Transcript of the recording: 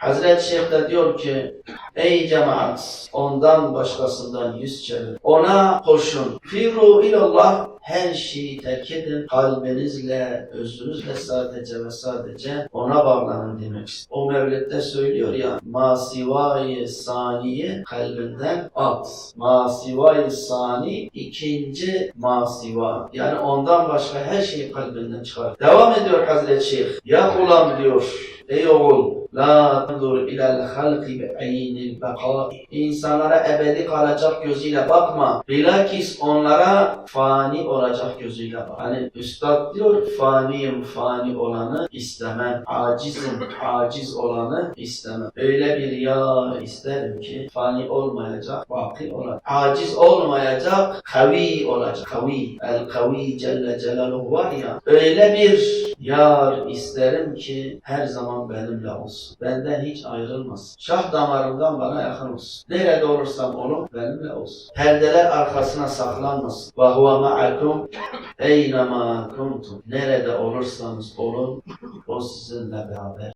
Hazreti Şeyh de diyor ki, ey cemaat, ondan başkasından yüz çevir. Ona koşun. Firu ilallah, her şeyi terk edin. Kalbinizle, özünüzle sadece ve sadece ona bağlanın demek istiyor. O Mevlid'de söylüyor ya, masivayı saniye kalbinden at. Masivayı sani, ikinci masiva. Yani ondan başka her şeyi kalbinden çıkar. Devam ediyor Hazreti Şeyh. Ya ulan diyor, ey oğul, la tanzur ilal halki bi aynil beka. İnsanlara ebedi kalacak gözüyle bakma. Bilakis onlara fani olacak gözüyle bak. Hani üstad diyor, faniyim, fani olanı istemem. Acizim, aciz olanı istemem. Öyle bir yar isterim ki fani olmayacak, baki olacak. Aciz olmayacak, kavi olacak. Kavi, el kavi Celle Celaluhu var ya. Öyle bir yar isterim ki her zaman benimle olsun. Benden hiç ayrılmasın. Şah damarımdan bana yakın olsun. Nerede olursam olun benimle olsun. Perdeler arkasına saklanmasın. Ve huve ma'akum eynema kuntum. Nerede olursanız olun o sizinle beraber.